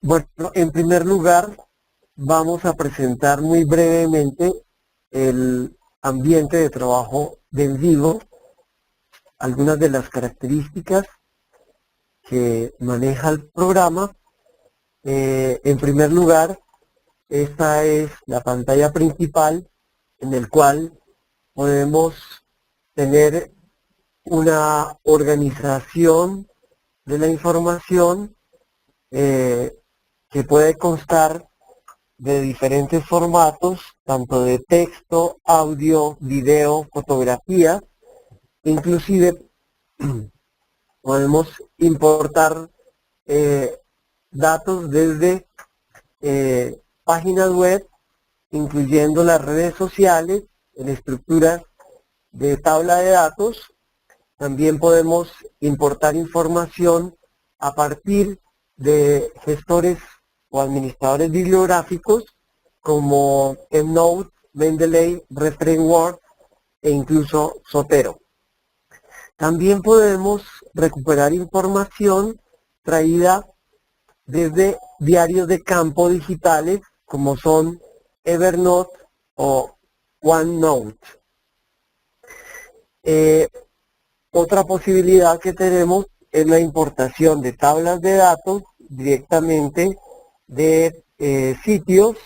Bueno, en primer lugar, vamos a presentar muy brevemente el ambiente de trabajo del vivo, algunas de las características que maneja el programa. En primer lugar, esta es la pantalla principal en el cual podemos tener una organización de la información que puede constar de diferentes formatos, tanto de texto, audio, video, fotografía. Inclusive podemos importar datos desde páginas web, incluyendo las redes sociales, en estructuras de tabla de datos. También podemos importar información a partir de gestores o administradores bibliográficos como EndNote, Mendeley, ReferenceWord e incluso Zotero. También podemos recuperar información traída desde diarios de campo digitales como son Evernote o OneNote. Otra posibilidad que tenemos es la importación de tablas de datos directamente de sitios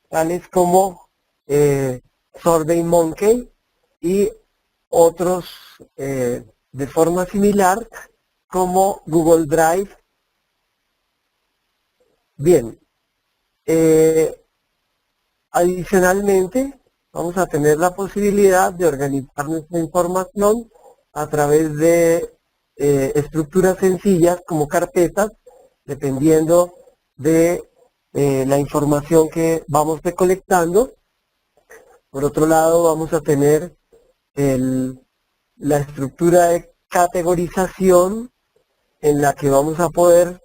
tales como SurveyMonkey y otros de forma similar como Google Drive. Bien, adicionalmente vamos a tener la posibilidad de organizar nuestra información a través de estructuras sencillas como carpetas, dependiendo de la información que vamos recolectando. Por otro lado, vamos a tener la estructura de categorización en la que vamos a poder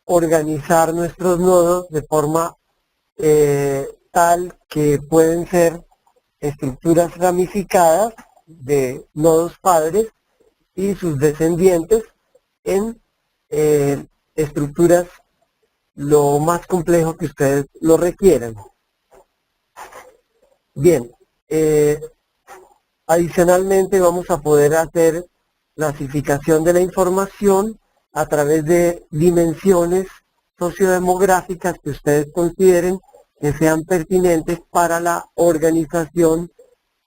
organizar nuestros nodos de forma tal que pueden ser estructuras ramificadas de nodos padres y sus descendientes en estructuras lo más complejo que ustedes lo requieran. Bien, adicionalmente vamos a poder hacer clasificación de la información a través de dimensiones sociodemográficas que ustedes consideren que sean pertinentes para la organización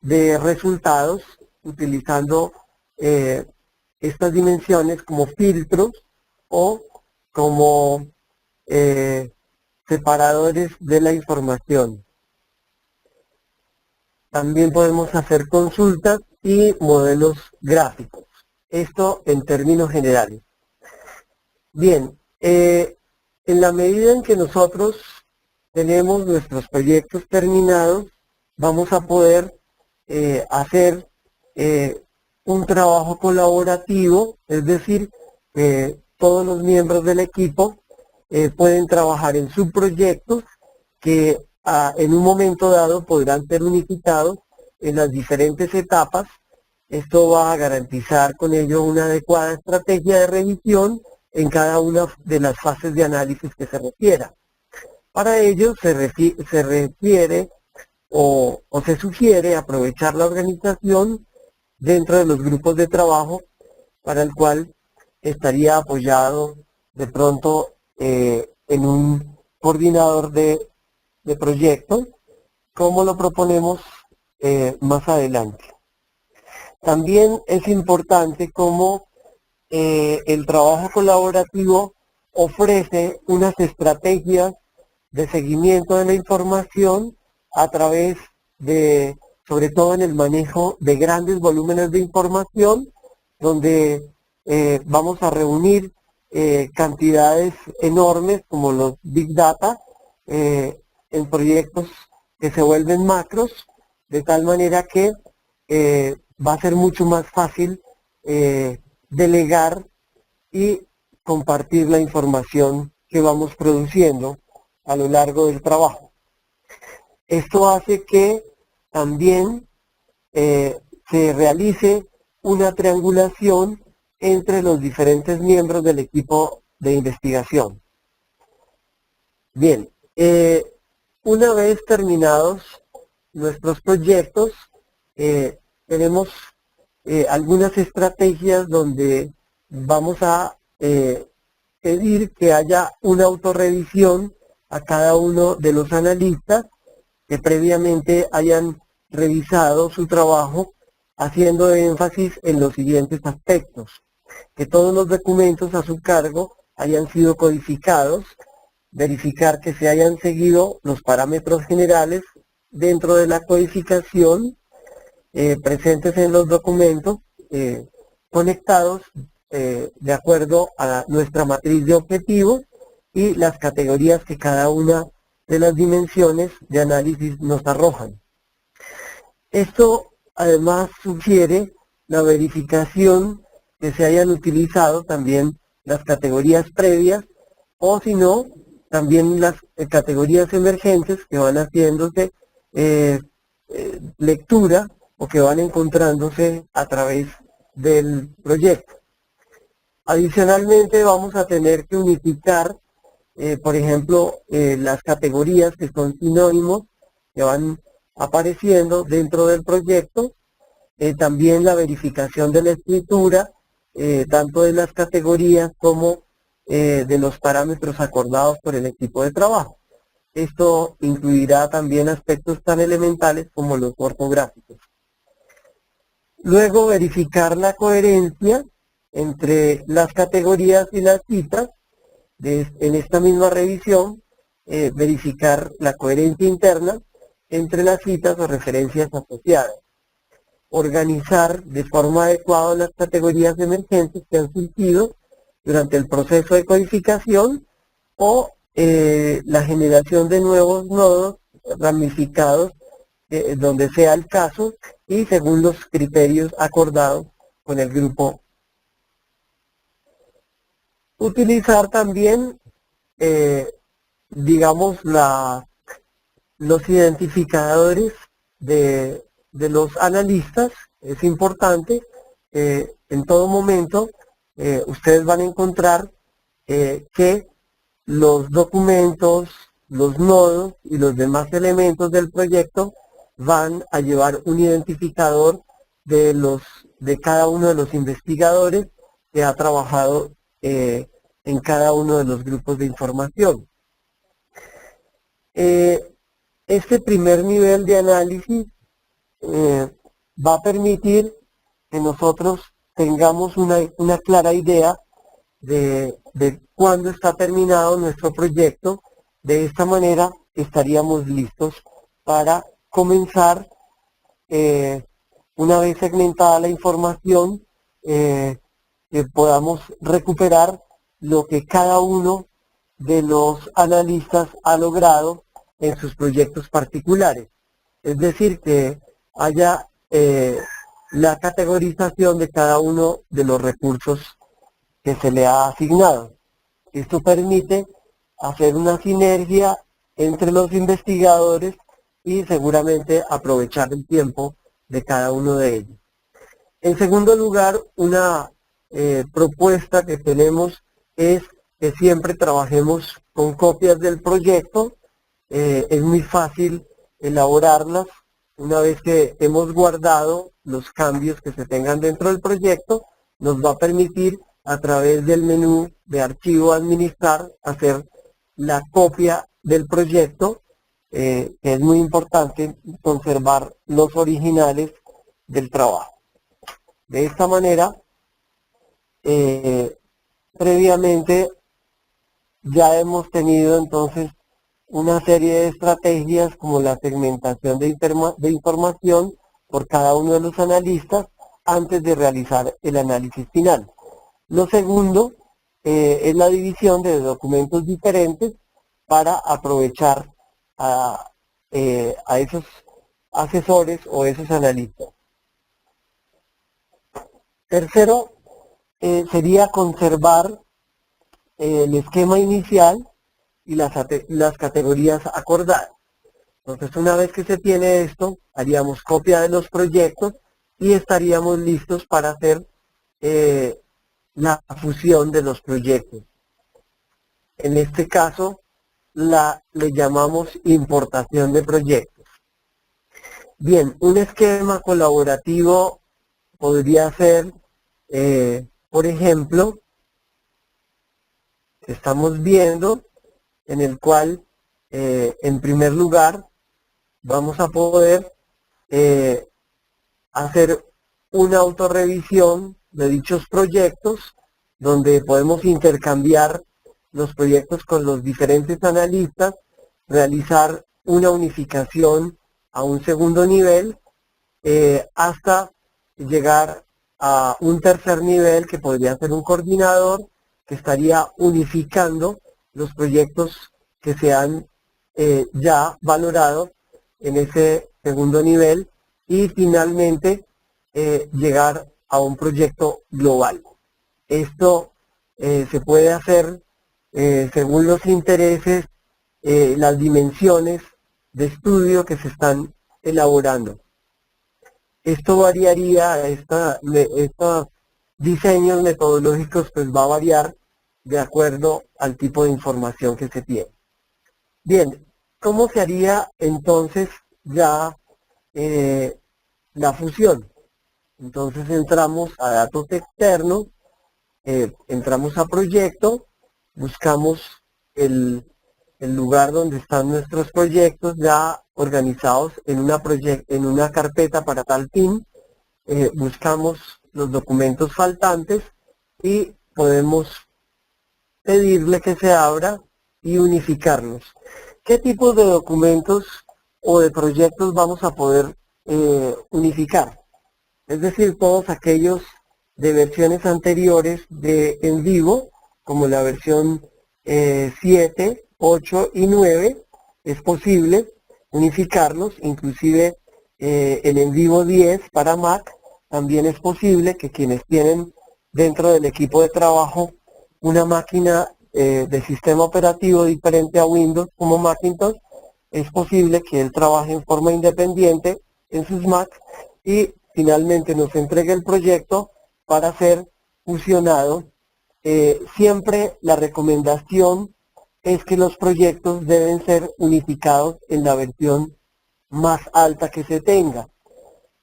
de resultados, utilizando estas dimensiones como filtros o como separadores de la información. También podemos hacer consultas y modelos gráficos. Esto en términos generales. Bien, en la medida en que nosotros tenemos nuestros proyectos terminados, vamos a poder hacer un trabajo colaborativo, es decir, todos los miembros del equipo pueden trabajar en subproyectos que en un momento dado podrán ser unificados en las diferentes etapas. Esto va a garantizar con ello una adecuada estrategia de revisión en cada una de las fases de análisis que se requiera. Para ello se refiere o se sugiere aprovechar la organización dentro de los grupos de trabajo, para el cual estaría apoyado de pronto en un coordinador de proyectos, como lo proponemos más adelante. También es importante cómo el trabajo colaborativo ofrece unas estrategias de seguimiento de la información a través de, sobre todo en el manejo de grandes volúmenes de información, donde vamos a reunir cantidades enormes como los Big Data en proyectos que se vuelven macros, de tal manera que va a ser mucho más fácil delegar y compartir la información que vamos produciendo a lo largo del trabajo. Esto hace que también se realice una triangulación entre los diferentes miembros del equipo de investigación. Bien, una vez terminados nuestros proyectos, tenemos algunas estrategias donde vamos a pedir que haya una autorrevisión a cada uno de los analistas que previamente hayan revisado su trabajo, haciendo énfasis en los siguientes aspectos: que todos los documentos a su cargo hayan sido codificados, verificar que se hayan seguido los parámetros generales dentro de la codificación presentes en los documentos, conectados de acuerdo a nuestra matriz de objetivos y las categorías que cada una de las dimensiones de análisis nos arrojan. Esto además sugiere la verificación que se hayan utilizado también las categorías previas, o si no, también las categorías emergentes que van haciéndose lectura o que van encontrándose a través del proyecto. Adicionalmente vamos a tener que unificar, por ejemplo, las categorías que son sinónimos que van apareciendo dentro del proyecto, también la verificación de la escritura, tanto de las categorías como de los parámetros acordados por el equipo de trabajo. Esto incluirá también aspectos tan elementales como los ortográficos. Luego, verificar la coherencia entre las categorías y las citas. En esta misma revisión, verificar la coherencia interna entre las citas o referencias asociadas. Organizar de forma adecuada las categorías emergentes que han surgido durante el proceso de codificación o la generación de nuevos nodos ramificados donde sea el caso y según los criterios acordados con el grupo. Utilizar también, digamos, los identificadores de los analistas. Es importante, en todo momento ustedes van a encontrar que los documentos, los nodos y los demás elementos del proyecto van a llevar un identificador de cada uno de los investigadores que ha trabajado en cada uno de los grupos de información. Este primer nivel de análisis va a permitir que nosotros tengamos una clara idea de cuándo está terminado nuestro proyecto. De esta manera estaríamos listos para comenzar, una vez segmentada la información, que podamos recuperar lo que cada uno de los analistas ha logrado en sus proyectos particulares. Es decir, que haya la categorización de cada uno de los recursos que se le ha asignado. Esto permite hacer una sinergia entre los investigadores y seguramente aprovechar el tiempo de cada uno de ellos. En segundo lugar, una propuesta que tenemos es que siempre trabajemos con copias del proyecto. Es muy fácil elaborarlas una vez que hemos guardado los cambios que se tengan dentro del proyecto. Nos va a permitir a través del menú de archivo administrar hacer la copia del proyecto, que es muy importante conservar los originales del trabajo. De esta manera, previamente ya hemos tenido entonces una serie de estrategias como la segmentación de información por cada uno de los analistas antes de realizar el análisis final. Lo segundo es la división de documentos diferentes para aprovechar a esos asesores o esos analistas. Tercero, sería conservar el esquema inicial y las categorías acordadas. Entonces, una vez que se tiene esto, haríamos copia de los proyectos y estaríamos listos para hacer la fusión de los proyectos. En este caso, le llamamos importación de proyectos. Bien, un esquema colaborativo podría ser, por ejemplo, que estamos viendo, en el cual, en primer lugar, vamos a poder hacer una autorrevisión de dichos proyectos, donde podemos intercambiar los proyectos con los diferentes analistas, realizar una unificación a un segundo nivel, hasta llegar a un tercer nivel que podría ser un coordinador que estaría unificando los proyectos que se han ya valorado en ese segundo nivel y finalmente llegar a un proyecto global. Esto se puede hacer según los intereses, las dimensiones de estudio que se están elaborando. Esto variaría, estos diseños metodológicos pues va a variar de acuerdo al tipo de información que se tiene. Bien, ¿cómo se haría entonces ya la fusión? Entonces entramos a datos externos, entramos a proyecto, buscamos el lugar donde están nuestros proyectos ya organizados en una carpeta para tal fin, buscamos los documentos faltantes y podemos pedirle que se abra y unificarlos. ¿Qué tipos de documentos o de proyectos vamos a poder unificar? Es decir, todos aquellos de versiones anteriores de en vivo, como la versión 7, 8 y 9, es posible unificarlos, inclusive el en vivo 10 para Mac, también es posible que quienes tienen dentro del equipo de trabajo una máquina de sistema operativo diferente a Windows como Macintosh, es posible que él trabaje en forma independiente en sus Mac y finalmente nos entregue el proyecto para ser fusionado. Siempre la recomendación es que los proyectos deben ser unificados en la versión más alta que se tenga.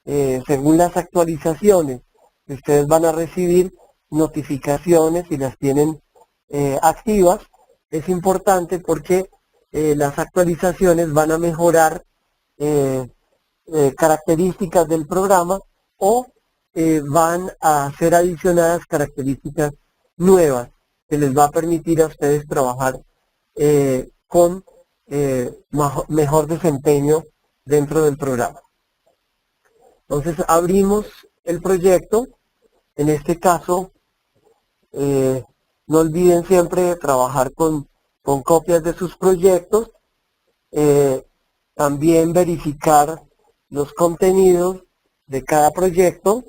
Según las actualizaciones, ustedes van a recibir notificaciones si las tienen activas. Es importante porque las actualizaciones van a mejorar características del programa o van a ser adicionadas características nuevas que les va a permitir a ustedes trabajar con mejor desempeño dentro del programa. Entonces abrimos el proyecto. En este caso, no olviden siempre trabajar con copias de sus proyectos. También verificar los contenidos de cada proyecto.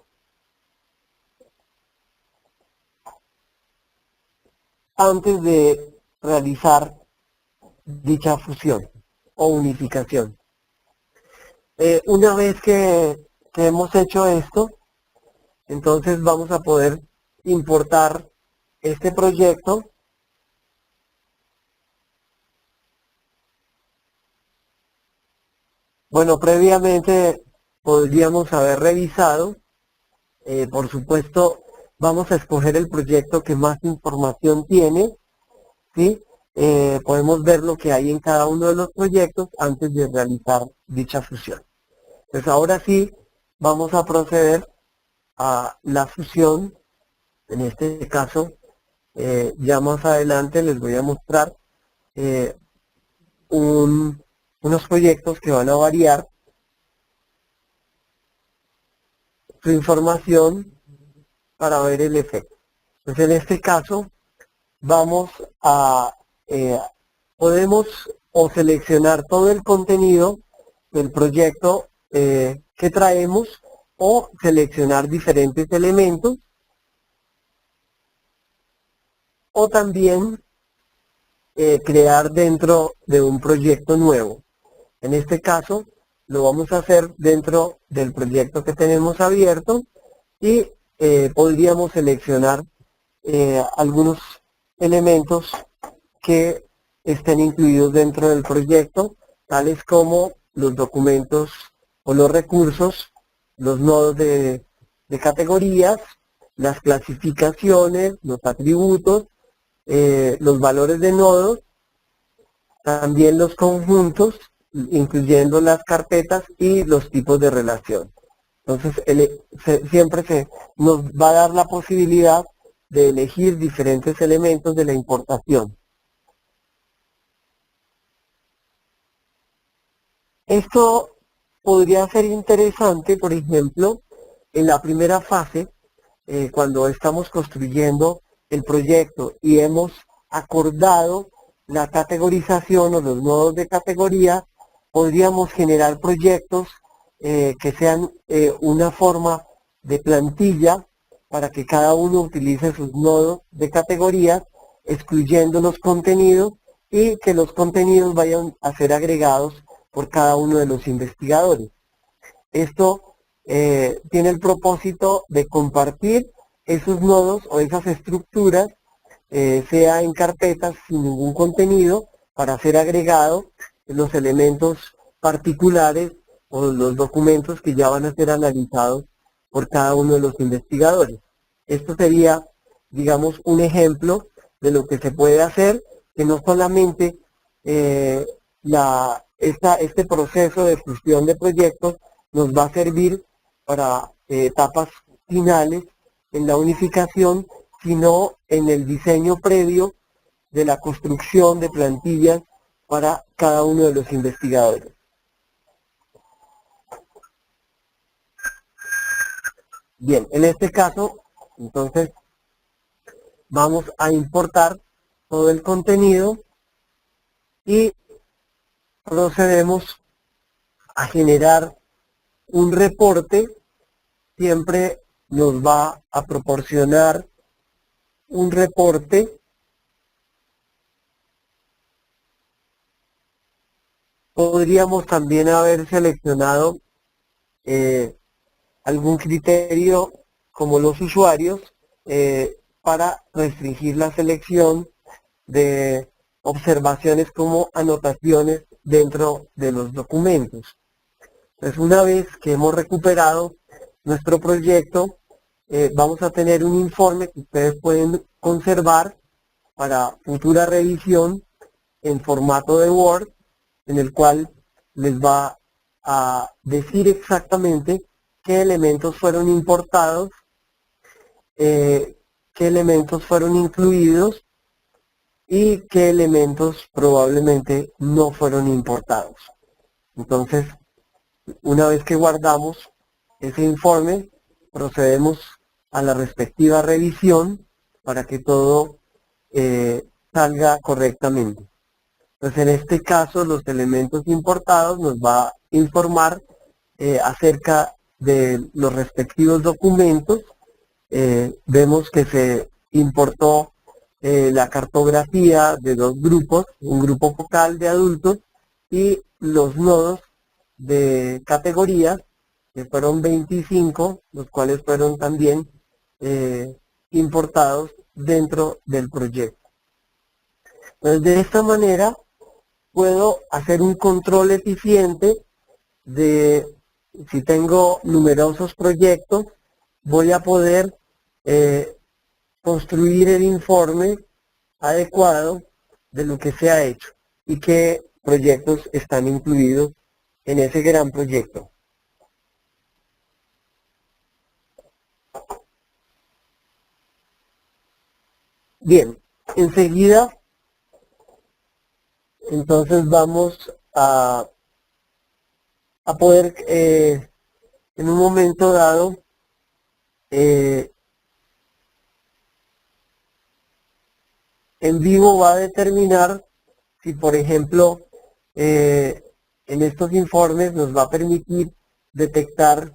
Antes de realizar dicha fusión o unificación. Una vez que hemos hecho esto, entonces vamos a poder importar este proyecto . Bueno, previamente podríamos haber revisado, por supuesto, vamos a escoger el proyecto que más información tiene, ¿sí? Podemos ver lo que hay en cada uno de los proyectos antes de realizar dicha fusión. Pues ahora sí, vamos a proceder a la fusión. En este caso, ya más adelante les voy a mostrar unos proyectos que van a variar su información para ver el efecto. Pues en este caso vamos a podemos o seleccionar todo el contenido del proyecto que traemos o seleccionar diferentes elementos, o también crear dentro de un proyecto nuevo. En este caso lo vamos a hacer dentro del proyecto que tenemos abierto y podríamos seleccionar algunos elementos que estén incluidos dentro del proyecto, tales como los documentos o los recursos, los nodos de categorías, las clasificaciones, los atributos, los valores de nodos, también los conjuntos, incluyendo las carpetas y los tipos de relación. Entonces, siempre se nos va a dar la posibilidad de elegir diferentes elementos de la importación. Esto podría ser interesante, por ejemplo, en la primera fase, cuando estamos construyendo el proyecto y hemos acordado la categorización o los nodos de categoría, podríamos generar proyectos que sean una forma de plantilla para que cada uno utilice sus nodos de categoría, excluyendo los contenidos y que los contenidos vayan a ser agregados por cada uno de los investigadores. Esto tiene el propósito de compartir esos nodos o esas estructuras, sea en carpetas sin ningún contenido, para ser agregado los elementos particulares o los documentos que ya van a ser analizados por cada uno de los investigadores. Esto sería, digamos, un ejemplo de lo que se puede hacer, que no solamente este proceso de fusión de proyectos nos va a servir para etapas finales en la unificación, sino en el diseño previo de la construcción de plantillas para cada uno de los investigadores. Bien, en este caso, entonces, vamos a importar todo el contenido y procedemos a generar un reporte. Siempre nos va a proporcionar un reporte. Podríamos también haber seleccionado algún criterio como los usuarios para restringir la selección de observaciones como anotaciones dentro de los documentos. Entonces, una vez que hemos recuperado nuestro proyecto, vamos a tener un informe que ustedes pueden conservar para futura revisión en formato de Word, en el cual les va a decir exactamente qué elementos fueron importados, qué elementos fueron incluidos y qué elementos probablemente no fueron importados. Entonces, una vez que guardamos ese informe, procedemos a la respectiva revisión para que todo salga correctamente. Entonces, en este caso, los elementos importados nos va a informar acerca de los respectivos documentos. Vemos que se importó la cartografía de dos grupos, un grupo focal de adultos y los nodos de categorías, que fueron 25, los cuales fueron también importados dentro del proyecto. Entonces, de esta manera puedo hacer un control eficiente de si tengo numerosos proyectos, voy a poder construir el informe adecuado de lo que se ha hecho y qué proyectos están incluidos en ese gran proyecto. Bien, enseguida, entonces vamos a poder en un momento dado en vivo va a determinar si, por ejemplo, en estos informes nos va a permitir detectar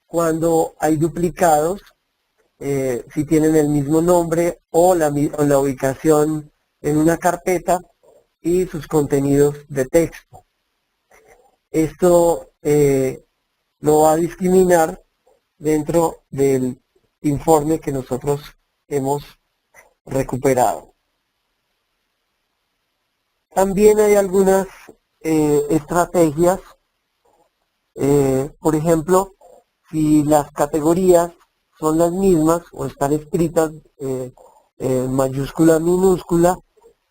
cuando hay duplicados, si tienen el mismo nombre o la ubicación en una carpeta y sus contenidos de texto. Esto lo va a discriminar dentro del informe que nosotros hemos recuperado. También hay algunas estrategias, por ejemplo, si las categorías son las mismas o están escritas en mayúscula, minúscula,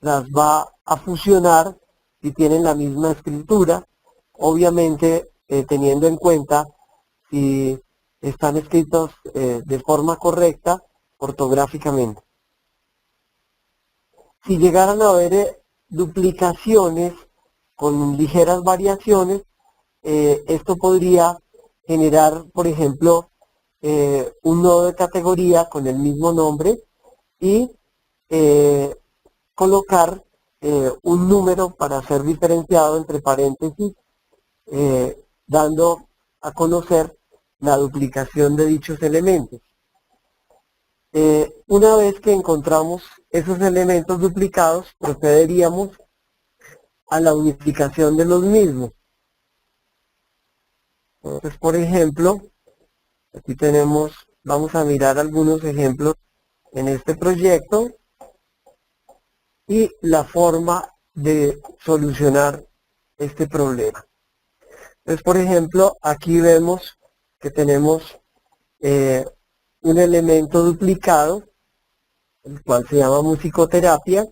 las va a fusionar si tienen la misma escritura, obviamente teniendo en cuenta si están escritos de forma correcta ortográficamente. Si llegaran a haber duplicaciones con ligeras variaciones, esto podría generar, por ejemplo, un nodo de categoría con el mismo nombre y colocar un número para ser diferenciado entre paréntesis, dando a conocer la duplicación de dichos elementos. Una vez que encontramos esos elementos duplicados, procederíamos a la unificación de los mismos. Entonces, por ejemplo, aquí tenemos, vamos a mirar algunos ejemplos en este proyecto y la forma de solucionar este problema. Entonces, por ejemplo, aquí vemos que tenemos un elemento duplicado, el cual se llama musicoterapia.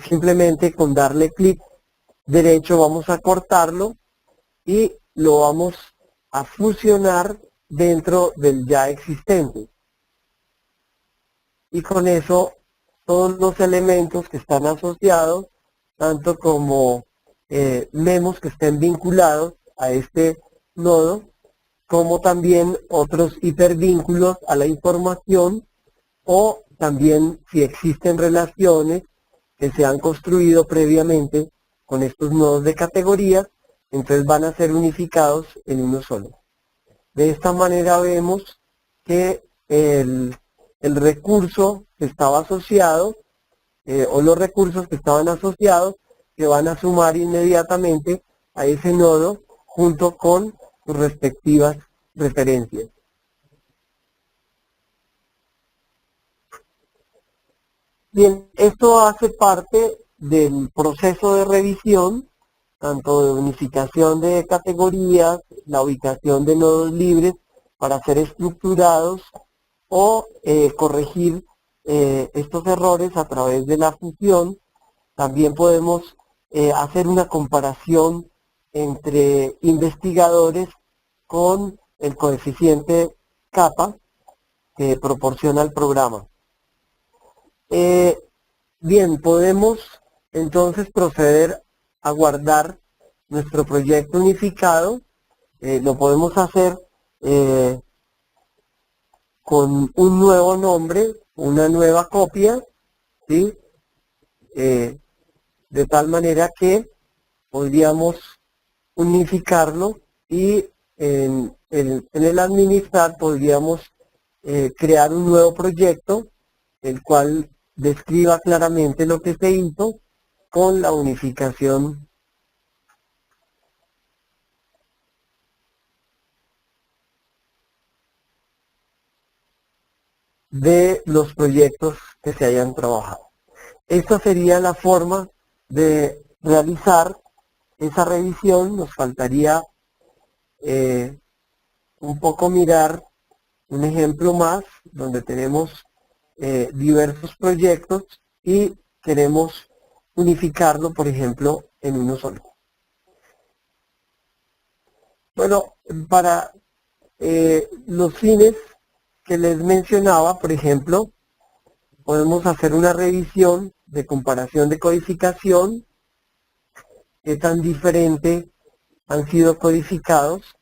Simplemente con darle clic derecho vamos a cortarlo y lo vamos a fusionar dentro del ya existente. Y con eso todos los elementos que están asociados, tanto como memos que estén vinculados a este nodo, como también otros hipervínculos a la información, o también si existen relaciones que se han construido previamente con estos nodos de categorías, entonces van a ser unificados en uno solo. De esta manera vemos que el recurso que estaba asociado, o los recursos que estaban asociados, se van a sumar inmediatamente a ese nodo junto con sus respectivas referencias. Bien, esto hace parte del proceso de revisión, tanto de unificación de categorías, la ubicación de nodos libres para ser estructurados o corregir estos errores a través de la fusión. También podemos hacer una comparación entre investigadores con el coeficiente kappa que proporciona el programa. Bien, podemos entonces proceder a guardar nuestro proyecto unificado. Lo podemos hacer con un nuevo nombre, una nueva copia, ¿sí? De tal manera que podríamos unificarlo y en el administrar podríamos crear un nuevo proyecto, el cual describa claramente lo que se hizo con la unificación de los proyectos que se hayan trabajado. Esta sería la forma de realizar esa revisión. Nos faltaría un poco mirar un ejemplo más donde tenemos diversos proyectos y queremos unificarlo, por ejemplo, en uno solo. Bueno, para los fines que les mencionaba, por ejemplo, podemos hacer una revisión de comparación de codificación, qué tan diferente han sido codificados.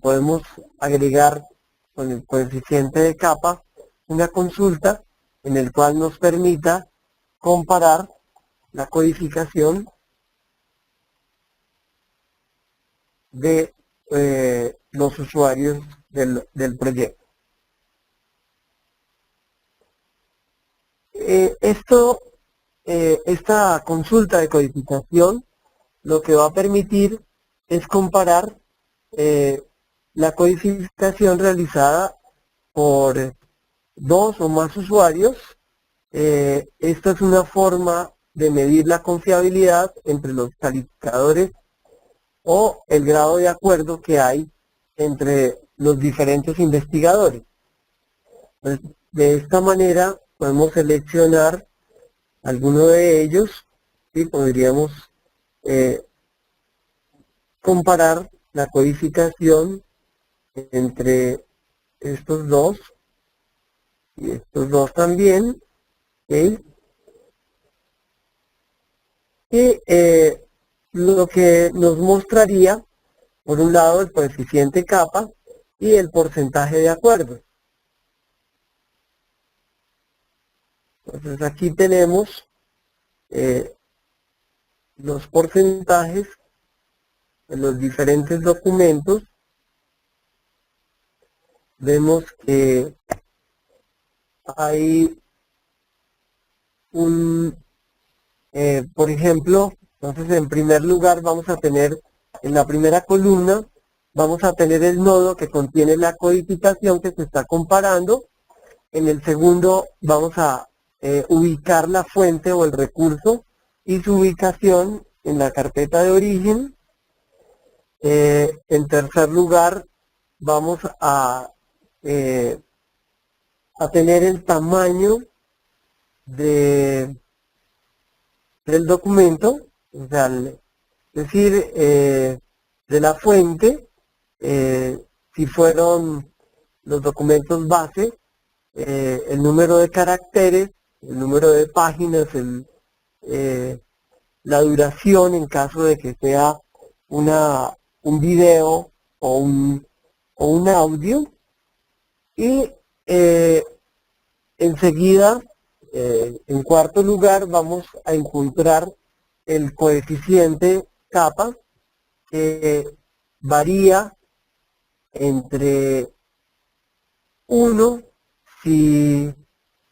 Podemos agregar con el coeficiente de kappa una consulta en el cual nos permita comparar la codificación de los usuarios del proyecto. Esta consulta de codificación lo que va a permitir es comparar la codificación realizada por dos o más usuarios. Esta es una forma de medir la confiabilidad entre los calificadores o el grado de acuerdo que hay entre los diferentes investigadores. Entonces, de esta manera podemos seleccionar alguno de ellos y podríamos comparar la codificación entre estos dos y estos dos también. ¿Okay? Y lo que nos mostraría, por un lado, el coeficiente kappa y el porcentaje de acuerdo. Entonces aquí tenemos los porcentajes de los diferentes documentos. Vemos que hay por ejemplo, entonces en primer lugar vamos a tener, en la primera columna, vamos a tener el nodo que contiene la codificación que se está comparando. En el segundo vamos a ubicar la fuente o el recurso y su ubicación en la carpeta de origen. En tercer lugar vamos a tener el tamaño del documento, o sea, es decir, de la fuente, si fueron los documentos base, el número de caracteres, el número de páginas, la duración en caso de que sea un video o un audio, y enseguida, en cuarto lugar, vamos a encontrar el coeficiente kappa, que varía entre 1 si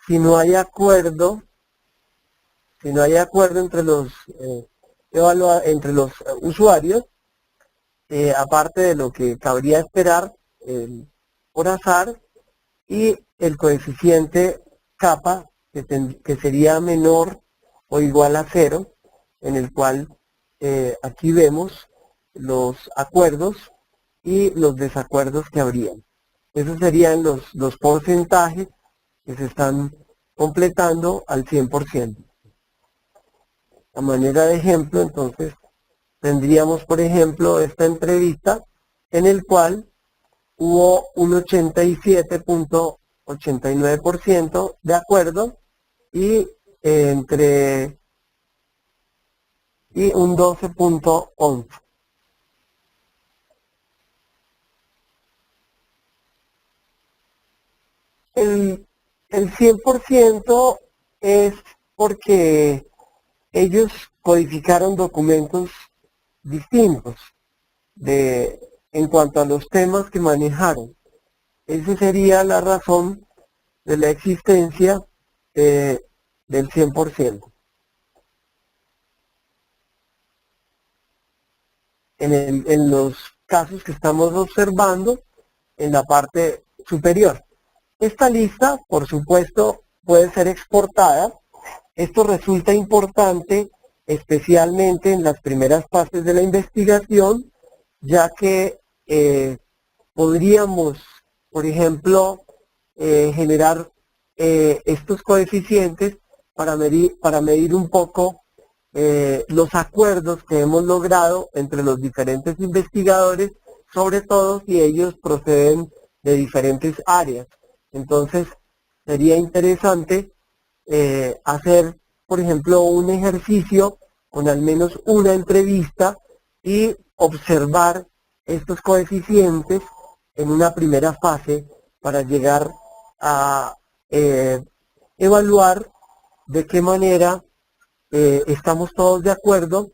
no hay acuerdo, entre los usuarios, aparte de lo que cabría esperar por azar, y el coeficiente kappa, que sería menor o igual a 0, en el cual aquí vemos los acuerdos y los desacuerdos que habrían. Esos serían los porcentajes que se están completando al 100%. A manera de ejemplo, entonces, tendríamos, por ejemplo, esta entrevista en el cual hubo un 87.89% de acuerdo y un 12.11%. El 100% es porque ellos codificaron documentos distintos en cuanto a los temas que manejaron. Esa sería la razón de la existencia del 100%. En los casos que estamos observando en la parte superior. Esta lista, por supuesto, puede ser exportada. Esto resulta importante especialmente en las primeras fases de la investigación, ya que podríamos, por ejemplo, generar estos coeficientes para medir un poco los acuerdos que hemos logrado entre los diferentes investigadores, sobre todo si ellos proceden de diferentes áreas. Entonces, sería interesante hacer, por ejemplo, un ejercicio con al menos una entrevista y observar estos coeficientes en una primera fase para llegar a evaluar de qué manera estamos todos de acuerdo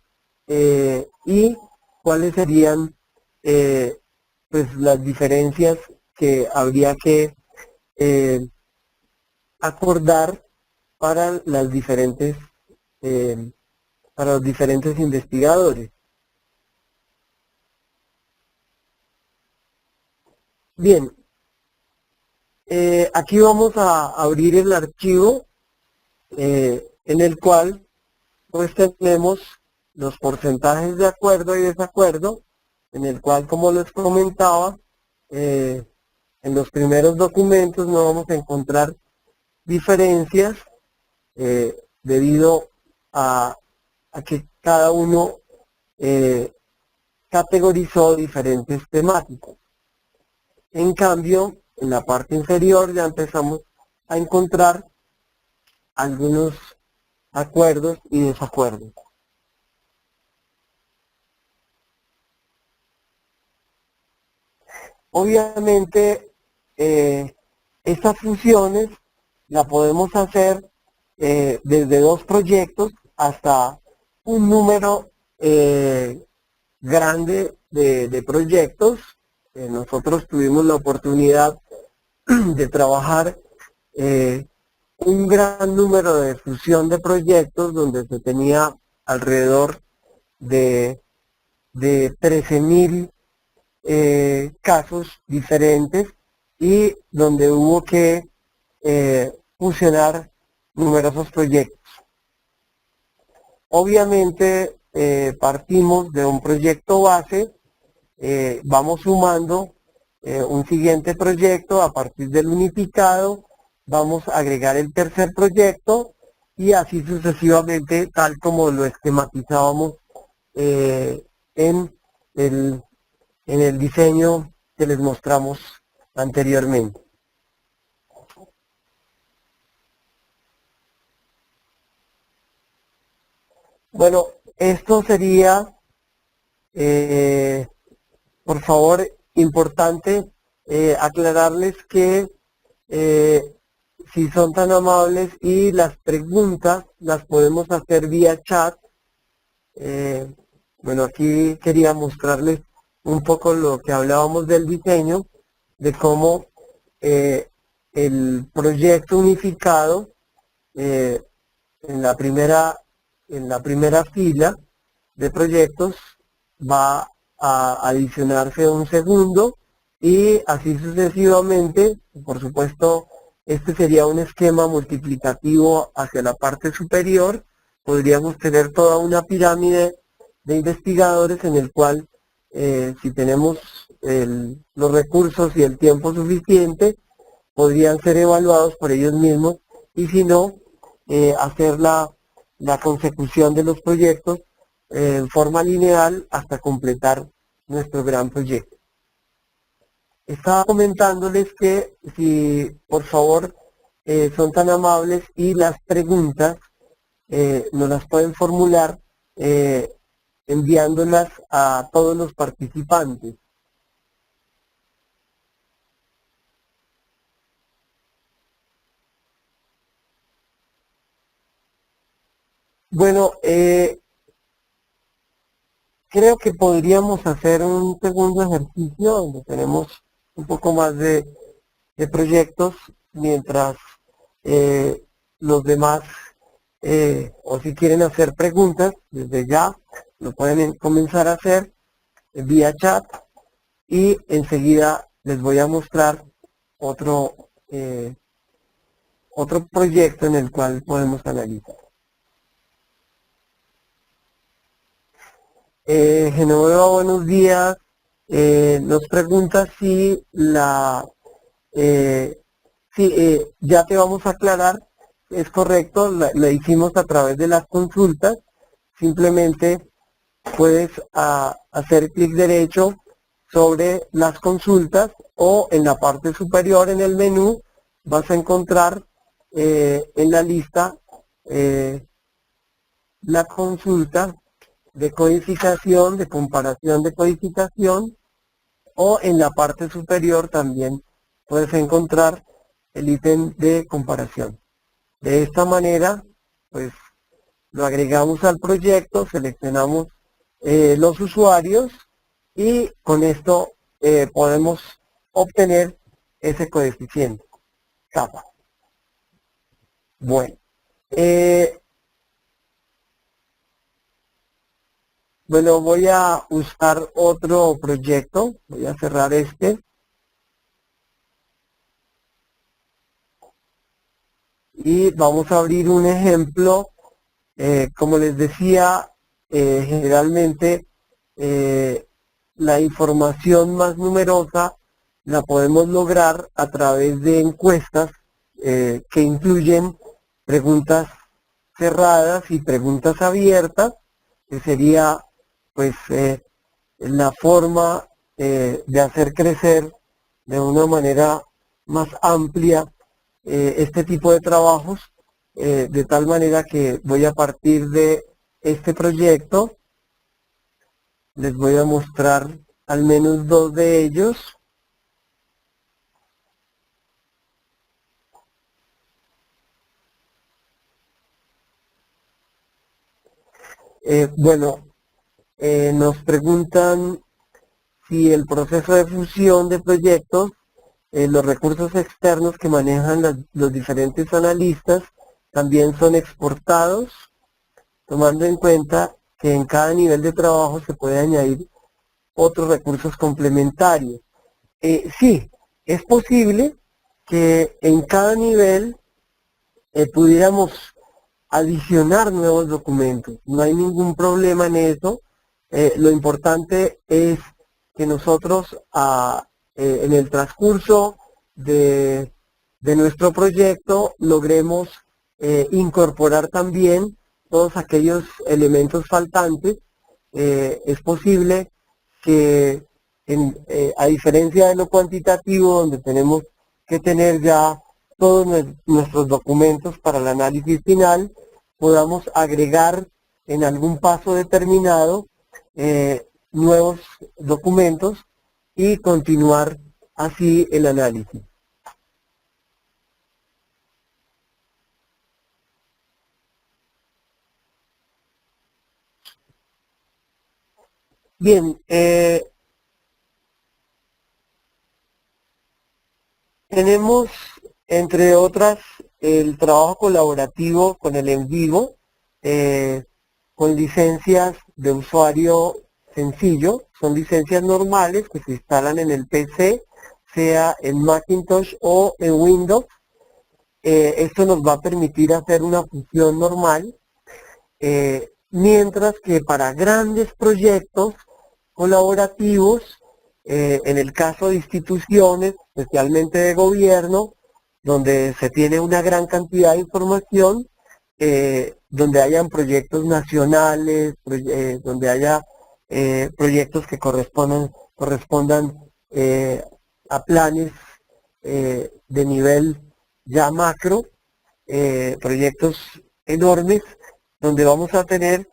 y cuáles serían pues las diferencias que habría que acordar para los diferentes investigadores. Bien, aquí vamos a abrir el archivo en el cual pues tenemos los porcentajes de acuerdo y desacuerdo, en el cual, como les comentaba, en los primeros documentos no vamos a encontrar diferencias debido a que cada uno categorizó diferentes temáticas. En cambio, en la parte inferior ya empezamos a encontrar algunos acuerdos y desacuerdos. Obviamente, estas funciones la podemos hacer desde 2 proyectos hasta un número grande de proyectos. Nosotros tuvimos la oportunidad de trabajar un gran número de fusión de proyectos donde se tenía alrededor de 13.000 casos diferentes y donde hubo que fusionar numerosos proyectos. Obviamente partimos de un proyecto base, vamos sumando un siguiente proyecto. A partir del unificado vamos a agregar el tercer proyecto y así sucesivamente, tal como lo esquematizábamos en el diseño que les mostramos anteriormente. Bueno, esto sería, por favor, importante aclararles que si son tan amables y las preguntas las podemos hacer vía chat. Bueno, aquí quería mostrarles un poco lo que hablábamos del diseño, de cómo el proyecto unificado en la primera fila de proyectos va a adicionarse un segundo y así sucesivamente. Por supuesto, este sería un esquema multiplicativo hacia la parte superior. Podríamos tener toda una pirámide de investigadores en el cual si tenemos los recursos y el tiempo suficiente, podrían ser evaluados por ellos mismos, y si no, hacer la consecución de los proyectos en forma lineal hasta completar nuestro gran proyecto. Estaba comentándoles que si por favor son tan amables y las preguntas nos las pueden formular enviándolas a todos los participantes. Bueno, creo que podríamos hacer un segundo ejercicio donde tenemos un poco más de proyectos, mientras los demás, o si quieren hacer preguntas, desde ya lo pueden comenzar a hacer vía chat y enseguida les voy a mostrar otro proyecto en el cual podemos analizar. Genoveva, buenos días. Nos pregunta si ya te vamos a aclarar. Es correcto, la hicimos a través de las consultas. Simplemente puedes hacer clic derecho sobre las consultas o en la parte superior en el menú vas a encontrar en la lista la consulta de codificación, de comparación de codificación, o en la parte superior también puedes encontrar el ítem de comparación. De esta manera, pues lo agregamos al proyecto, seleccionamos los usuarios y con esto podemos obtener ese coeficiente kappa. Bueno, bueno, voy a usar otro proyecto, voy a cerrar este. Y vamos a abrir un ejemplo Como les decía, generalmente la información más numerosa la podemos lograr a través de encuestas que incluyen preguntas cerradas y preguntas abiertas, que sería pues la forma de hacer crecer de una manera más amplia este tipo de trabajos, de tal manera que voy a partir de este proyecto, les voy a mostrar al menos dos de ellos. Bueno, nos preguntan si el proceso de fusión de proyectos, los recursos externos que manejan los diferentes analistas, también son exportados, tomando en cuenta que en cada nivel de trabajo se puede añadir otros recursos complementarios. Sí, es posible que en cada nivel pudiéramos adicionar nuevos documentos. No hay ningún problema en eso. Lo importante es que nosotros en el transcurso de nuestro proyecto logremos incorporar también todos aquellos elementos faltantes. Es posible que a diferencia de lo cuantitativo, donde tenemos que tener ya todos nuestros documentos para el análisis final, podamos agregar en algún paso determinado nuevos documentos y continuar así el análisis. Bien, tenemos entre otras el trabajo colaborativo con el en vivo, con licencias de usuario sencillo, son licencias normales que se instalan en el PC, sea en Macintosh o en Windows. Esto nos va a permitir hacer una fusión normal, mientras que para grandes proyectos colaborativos, en el caso de instituciones, especialmente de gobierno, donde se tiene una gran cantidad de información, donde hayan proyectos nacionales, donde haya proyectos que correspondan a planes de nivel ya macro, proyectos enormes, donde vamos a tener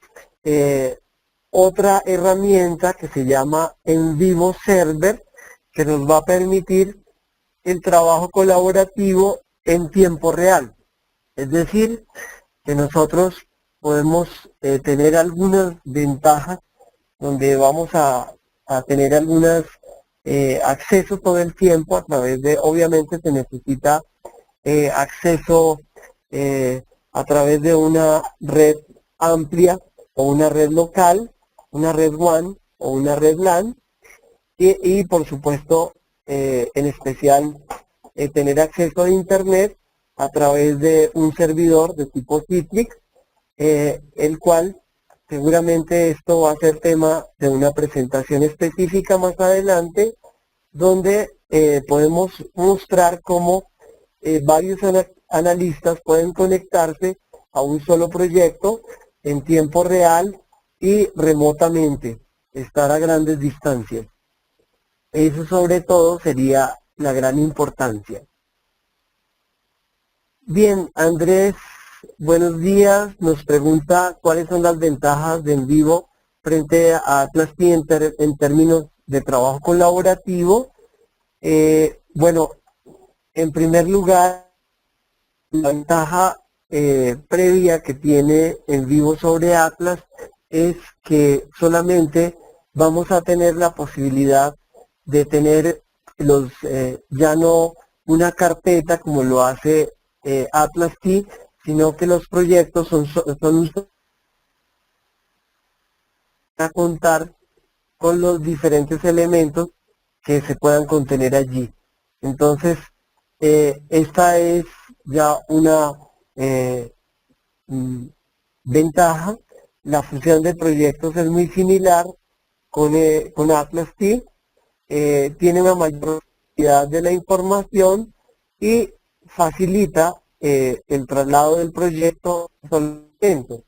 otra herramienta que se llama En Vivo Server, que nos va a permitir el trabajo colaborativo en tiempo real. Es decir, que nosotros podemos tener algunas ventajas donde vamos a tener algunos accesos todo el tiempo a través de, obviamente se necesita acceso a través de una red amplia o una red local, una red WAN o una red LAN, y por supuesto, en especial, tener acceso a Internet a través de un servidor de tipo Citrix, el cual seguramente esto va a ser tema de una presentación específica más adelante, donde podemos mostrar cómo varios analistas pueden conectarse a un solo proyecto en tiempo real y remotamente, estar a grandes distancias. Eso sobre todo sería la gran importancia. Bien, Andrés, buenos días. Nos pregunta cuáles son las ventajas de En Vivo frente a Atlas-T en términos de trabajo colaborativo. Bueno, en primer lugar, la ventaja previa que tiene En Vivo sobre Atlas es que solamente vamos a tener la posibilidad de tener ya no una carpeta como lo hace Atlas-T, sino que los proyectos son a contar con los diferentes elementos que se puedan contener allí. Entonces, esta es ya una ventaja, la fusión de proyectos es muy similar con Atlas T, tiene una mayor cantidad de la información y facilita el traslado del proyecto solamente.